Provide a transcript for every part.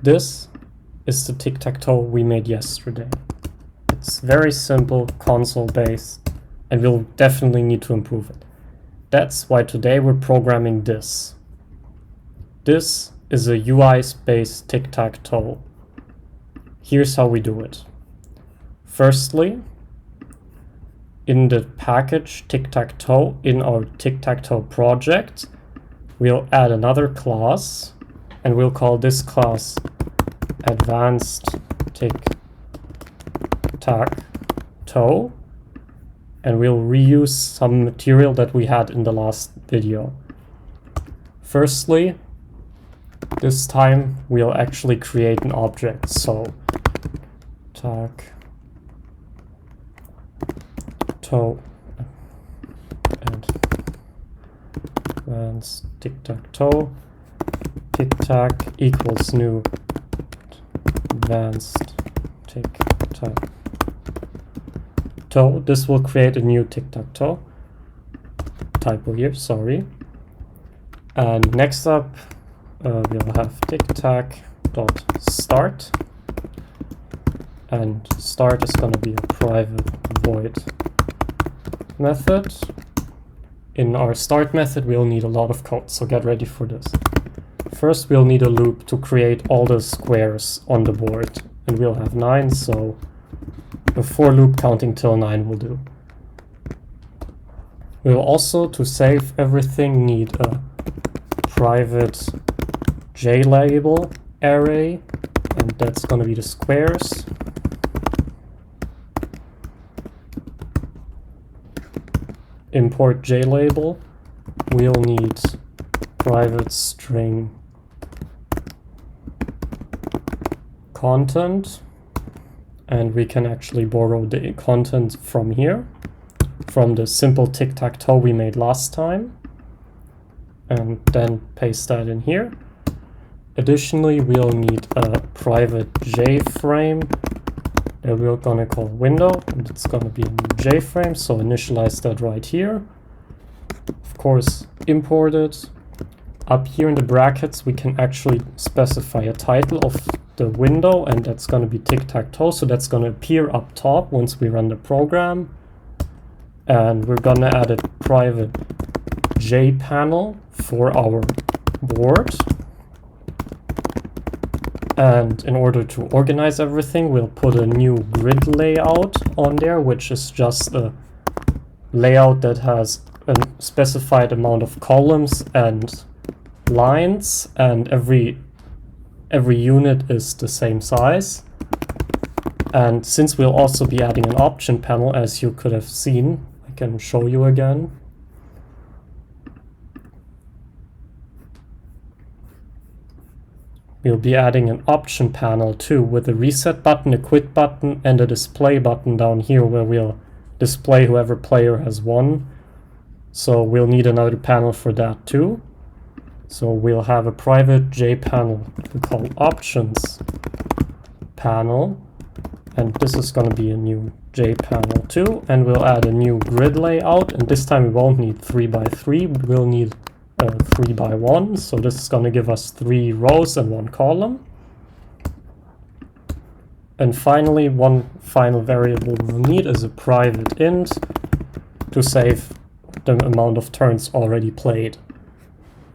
This is the tic-tac-toe we made yesterday. It's very simple, console-based, and we'll definitely need to improve it. That's why today we're programming this. This is a UI-based tic-tac-toe. Here's how we do it. Firstly, in the package tic-tac-toe in our tic-tac-toe project, we'll add another class, and we'll call this class advanced tic-tac-toe, and we'll reuse some material that we had in the last video. Firstly, this time we'll actually create an object, so tic-tac-toe and advanced tic-tac-toe, tic-tac equals new advanced tic-tac-toe. This will create a new tic-tac-toe. Typo here, sorry. And next up, we'll have tic-tac.start. And start is going to be a private void method. In our start method, we'll need a lot of code, so get ready for this. First, we'll need a loop to create all the squares on the board, and we'll have 9, so a for loop counting till 9 will do. We'll also, to save everything, need a private JLabel array, and that's going to be the squares. Import JLabel. We'll need private string content, and we can actually borrow the content from here, from the simple tic-tac-toe we made last time, and then paste that in here. Additionally, we'll need a private JFrame that we're gonna call window, and it's gonna be a new JFrame, so initialize that right here. Of course, import it. Up here in the brackets, we can actually specify a title of the window, and that's going to be tic-tac-toe, so that's going to appear up top once we run the program. And we're going to add a private JPanel for our board. And in order to organize everything, we'll put a new grid layout on there, which is just a layout that has a specified amount of columns and lines, and every unit is the same size. And since we'll also be adding an option panel, as you could have seen, I can show you again. We'll be adding an option panel too, with a reset button, a quit button, and a display button down here where we'll display whoever player has won. So we'll need another panel for that too. So we'll have a private JPanel we call options panel, and this is going to be a new JPanel too, and we'll add a new grid layout, and this time we won't need 3x3, we'll need 3x1, so this is going to give us 3 rows and 1 column. And finally, one final variable we'll need is a private int to save the amount of turns already played.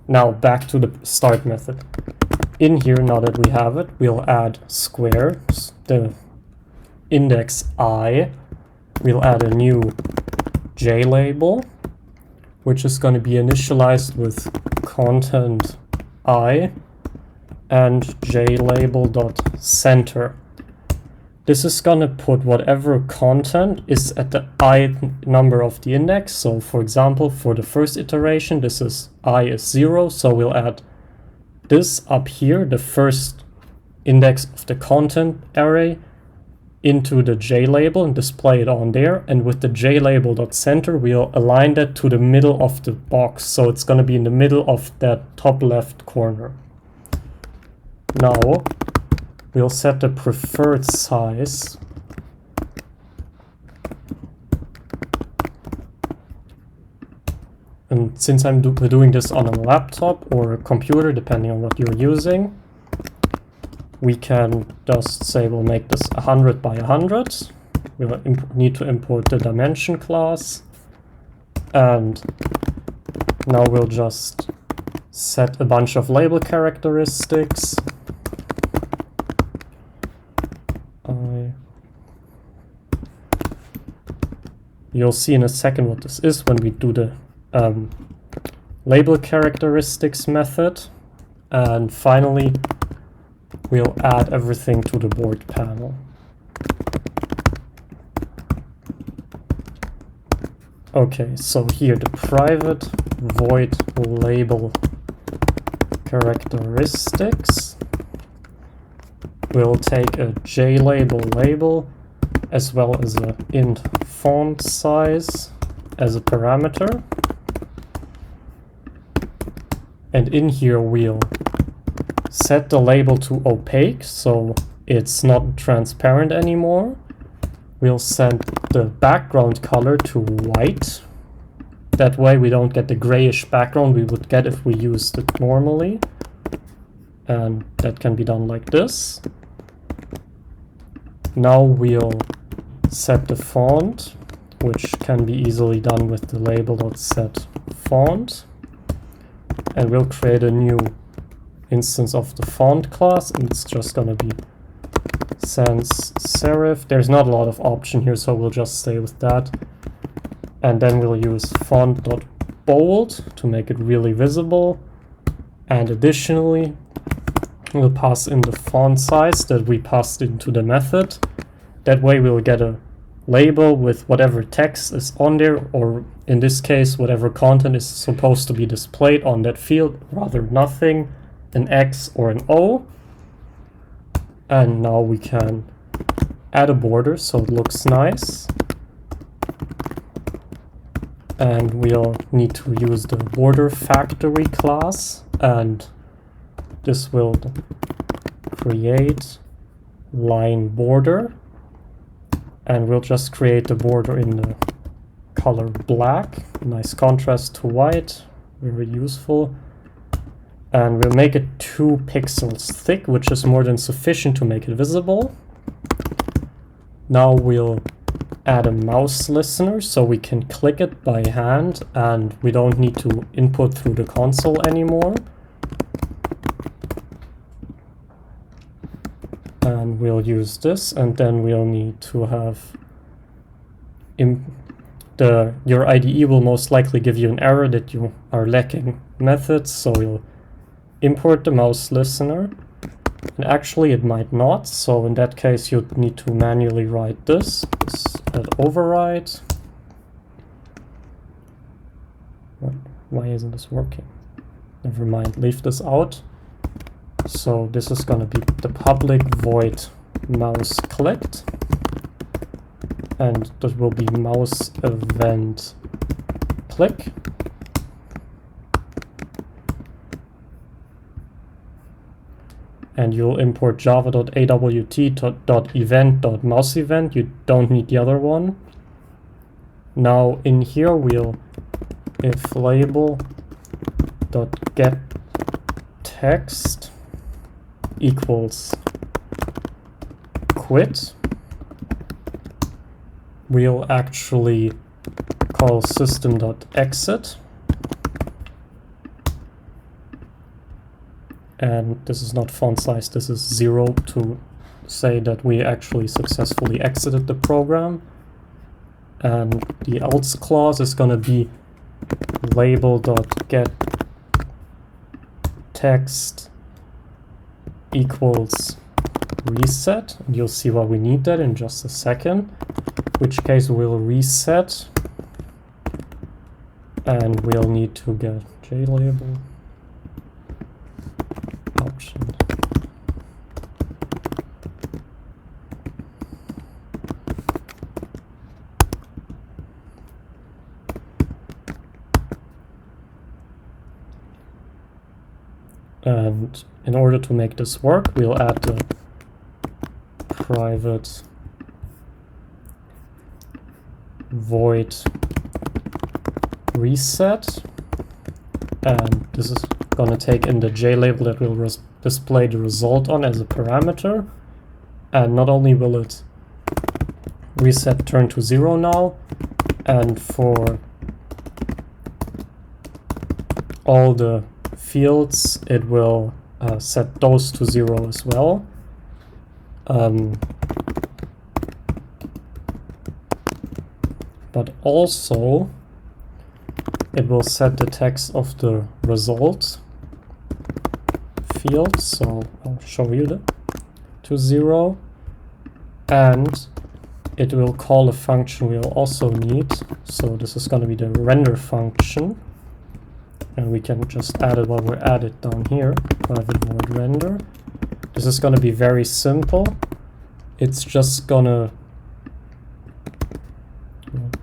Now back to the start method. In here, now that we have it, we'll add squares, the index I. We'll add a new JLabel, which is going to be initialized with content I and JLabel.center. This is going to put whatever content is at the I number of the index. So for example, for the first iteration, this is I is 0. So we'll add this up here, the first index of the content array, into the JLabel and display it on there. And with the JLabel.center, we'll align that to the middle of the box. So it's going to be in the middle of that top left corner. Now, we'll set the preferred size And since I'm doing this on a laptop or a computer, depending on what you're using, we can just say we'll make this 100 by 100. We'll need to import the dimension class. And now we'll just set a bunch of label characteristics. You'll see in a second what this is when we do the label characteristics method. And finally, we'll add everything to the board panel. Okay, so here the private void label characteristics will take a JLabel label as well as a int font size as a parameter. And in here we'll set the label to opaque, so it's not transparent anymore. We'll set the background color to white. That way we don't get the grayish background we would get if we used it normally. And that can be done like this. Now we'll set the font, which can be easily done with the label.set font. And we'll create a new instance of the font class, and it's just gonna be sans serif. There's not a lot of option here, so we'll just stay with that. And then we'll use font.bold to make it really visible. And additionally, we'll pass in the font size that we passed into the method. That way we'll get a label with whatever text is on there, or in this case, whatever content is supposed to be displayed on that field, rather nothing, an X or an O. And now we can add a border so it looks nice. And we'll need to use the border factory class, and this will create line border. And we'll just create the border in the color black, nice contrast to white, very useful. And we'll make it 2 pixels thick, which is more than sufficient to make it visible. Now we'll add a mouse listener so we can click it by hand and we don't need to input through the console anymore. And we'll use this, and then we'll need to have your IDE will most likely give you an error that you are lacking methods, so we'll import the mouse listener. And actually it might not, so in that case you'd need to manually write this at override. Why isn't this working? Never mind, leave this out. So this is going to be the public void mouse clicked, and that will be mouse event click. And you'll import java.awt.event.mouseEvent. You don't need the other one. Now in here we'll if label.getText equals quit, we'll actually call system.exit, and this is not font size, this is 0 to say that we actually successfully exited the program. And the else clause is going to be label.getText equals reset, and you'll see why we need that in just a second, which case we'll reset, and we'll need to get JLabel option. And in order to make this work, we'll add the private void reset, and this is going to take in the JLabel that we'll display the result on as a parameter, and not only will it reset turn to 0 now, and for all the fields it will set those to 0 as well. But also it will set the text of the result field, so I'll show you that, to 0, and it will call a function we'll also need. So this is going to be the render function, and we can just add it while we're at it down here, private void render. This is going to be very simple. It's just gonna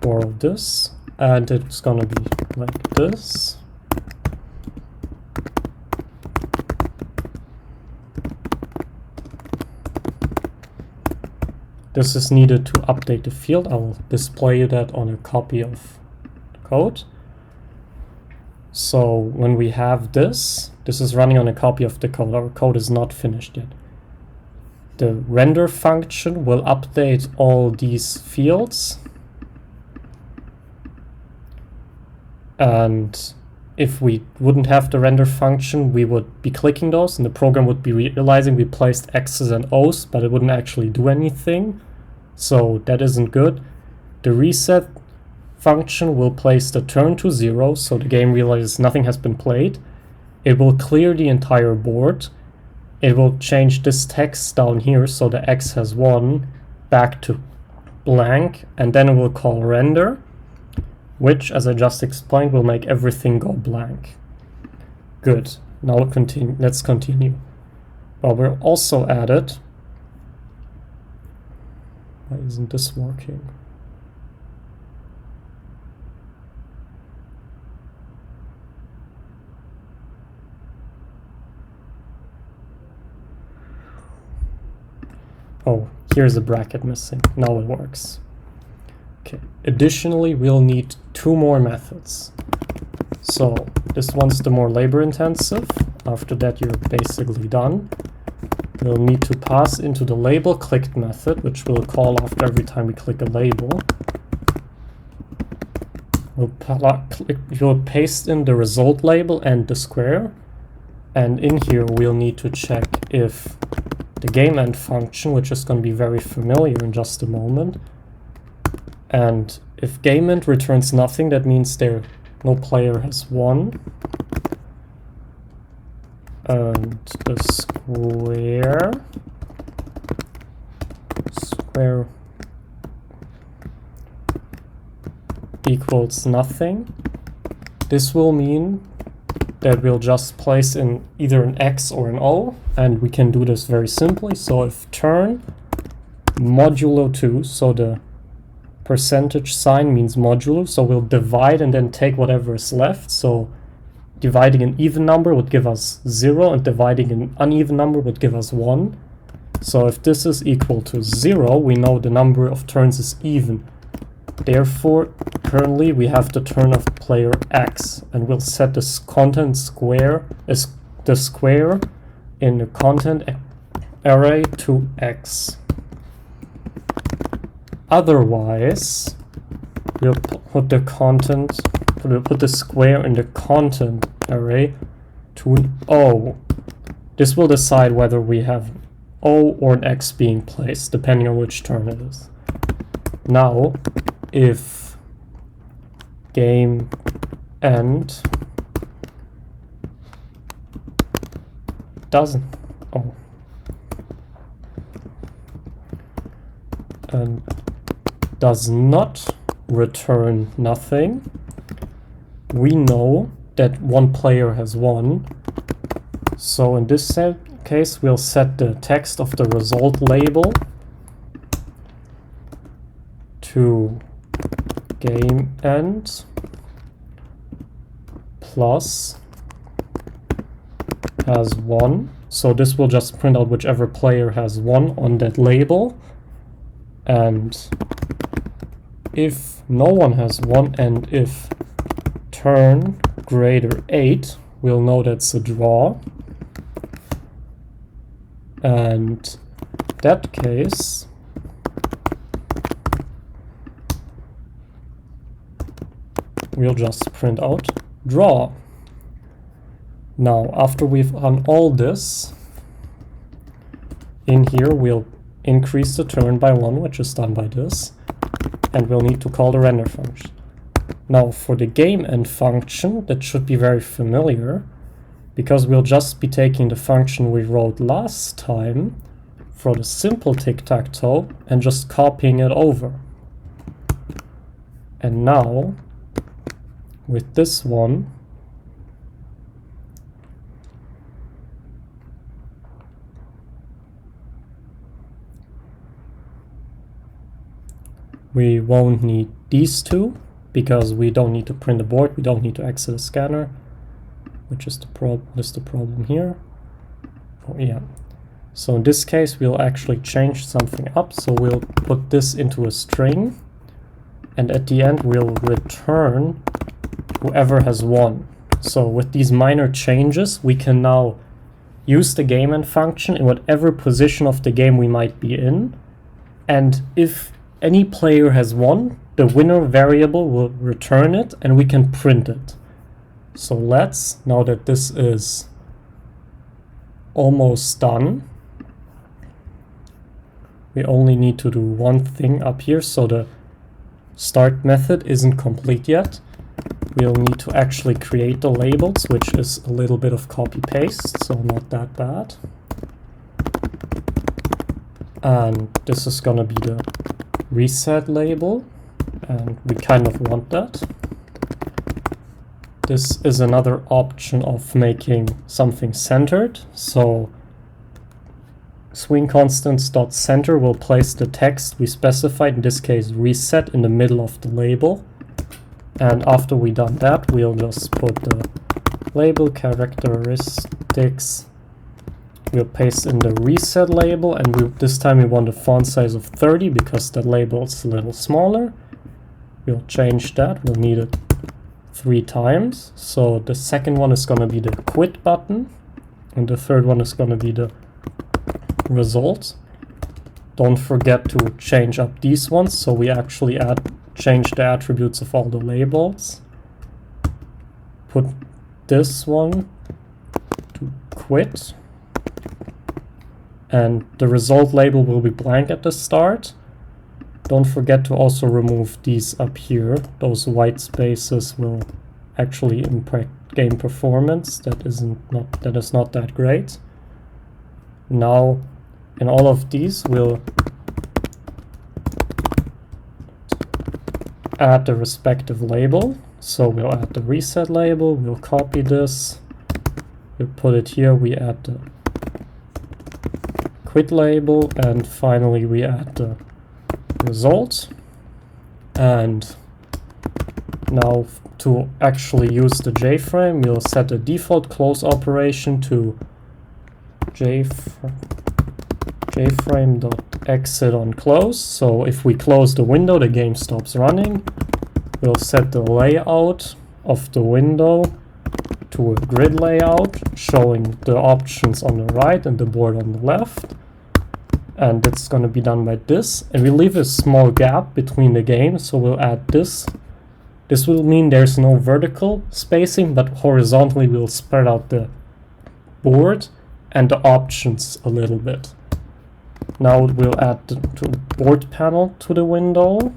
borrow this, and it's gonna be like this. This is needed to update the field. I will display that on a copy of the code. So when we have this is running on a copy of the code. Our code is not finished yet. The render function will update all these fields. And if we wouldn't have the render function, we would be clicking those and the program would be realizing we placed X's and O's, but it wouldn't actually do anything. So that isn't good. The reset function will place the turn to 0, so the game realizes nothing has been played. It will clear the entire board. It will change this text down here, so the X has 1 back to blank, and then it will call render, which, as I just explained, will make everything go blank. Good. Now let's continue. Well, we're also added. Why isn't this working? Oh, here's a bracket missing. Now it works. Okay. Additionally, we'll need 2 more methods. So this one's the more labor intensive. After that, you're basically done. We'll need to pass into the label clicked method, which we'll call after every time we click a label. We'll paste in the result label and the square. And in here, we'll need to check if the game end function, which is going to be very familiar in just a moment. And if game end returns nothing, that means no player has won. And the square equals nothing. This will mean that we'll just place in either an X or an O, and we can do this very simply. So if turn modulo 2, so the percentage sign means modulo, so we'll divide and then take whatever is left. So dividing an even number would give us 0, and dividing an uneven number would give us 1. So if this is equal to 0, we know the number of turns is even. Therefore, currently we have the turn of player X, and we'll set this content square as the square in the content array to X. Otherwise, we'll put the square in the content array to an O. This will decide whether we have O or an X being placed, depending on which turn it is. Now, if game end doesn't, and does not return nothing, we know that one player has won. So in this case, we'll set the text of the result label to game end plus has won. So this will just print out whichever player has won on that label. And if no one has won, and if turn greater 8, we'll know that's a draw. And that case, we'll just print out draw. Now, after we've done all this, in here we'll increase the turn by 1, which is done by this, and we'll need to call the render function. Now, for the game end function, that should be very familiar, because we'll just be taking the function we wrote last time for the simple tic-tac-toe and just copying it over. And now, with this one, we won't need these two, because we don't need to print a board, we don't need to exit a scanner, which is the problem here. Oh, yeah. So in this case, we'll actually change something up. So we'll put this into a string, and at the end, we'll return whoever has won. So with these minor changes, we can now use the game end function in whatever position of the game we might be in. And if any player has won, the winner variable will return it, and we can print it. So let's, now that this is almost done, we only need to do one thing up here. So the start method isn't complete yet. We'll need to actually create the labels, which is a little bit of copy paste, so not that bad. And this is gonna be the reset label, and we kind of want that. This is another option of making something centered. So swing constants.center will place the text we specified, in this case reset, in the middle of the label. And after we done that, we'll just put the label characteristics. We'll paste in the reset label, and this time we want a font size of 30 because that label is a little smaller. We'll change that. We'll need it 3 times. So the second one is going to be the quit button, and the third one is going to be the result. Don't forget to change up these ones, so we actually change the attributes of all the labels. Put this one to quit, and the result label will be blank at the start. Don't forget to also remove these up here. Those white spaces will actually impact game performance. That is not that great. Now, in all of these, we'll add the respective label. So we'll add the reset label, we'll copy this, we'll put it here, we add the quit label, and finally we add the result. And now to actually use the JFrame, we'll set the default close operation to jframe.exit on close. So if we close the window, the game stops running. We'll set the layout of the window to a grid layout, showing the options on the right and the board on the left. And it's going to be done by this. And we leave a small gap between the games, so we'll add this. This will mean there's no vertical spacing, but horizontally we'll spread out the board and the options a little bit. Now we'll add the board panel to the window,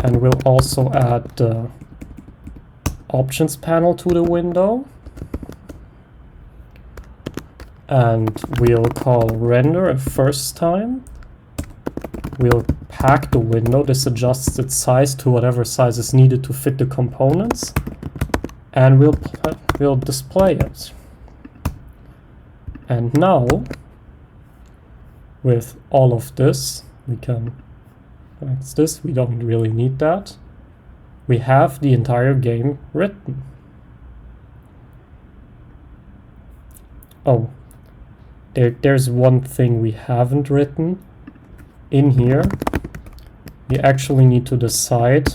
and we'll also add the options panel to the window. And we'll call render a first time. We'll pack the window. This adjusts its size to whatever size is needed to fit the components. And we'll display it. And now, with all of this, we can fix this. We don't really need that. We have the entire game written. Oh, there's one thing we haven't written. In here, we actually need to decide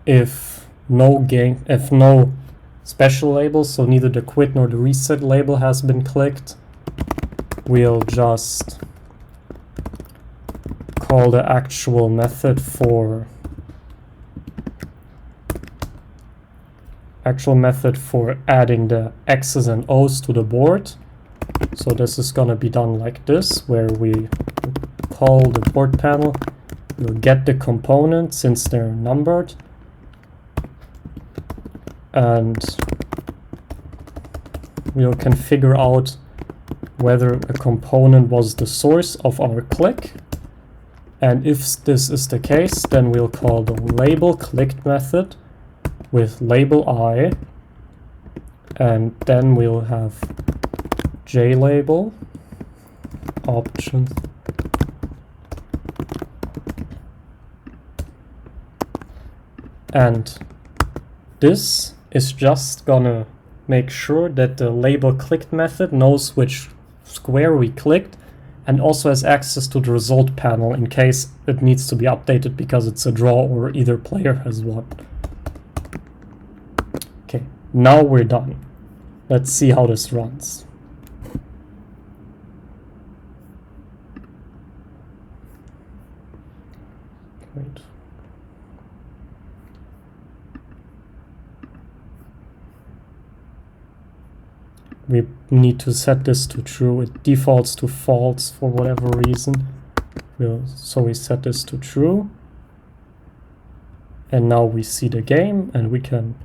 if no special labels, so neither the quit nor the reset label has been clicked. We'll just call the actual method for adding the X's and O's to the board. So this is gonna be done like this, where we call the board panel, we'll get the component since they're numbered, and we can figure out whether a component was the source of our click. And if this is the case, then we'll call the label clicked method with label I, and then we'll have JLabel option and this is just gonna make sure that the label clicked method knows which square we clicked and also has access to the result panel in case it needs to be updated because it's a draw or either player has won. Okay, now we're done. Let's see how this runs. Wait. We need to set this to true. It defaults to false for whatever reason. So we set this to true. And now we see the game and we can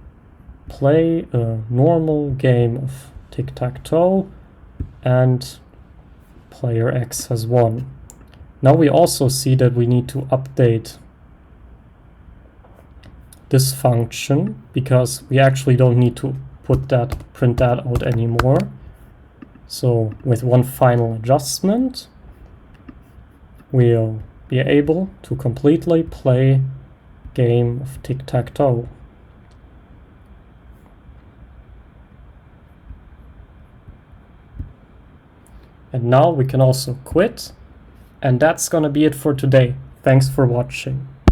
play a normal game of tic-tac-toe and player X has won. Now we also see that we need to update this function because we actually don't need to print that out anymore. So with one final adjustment, we'll be able to completely play game of tic-tac-toe. And now we can also quit. And that's gonna be it for today. Thanks for watching.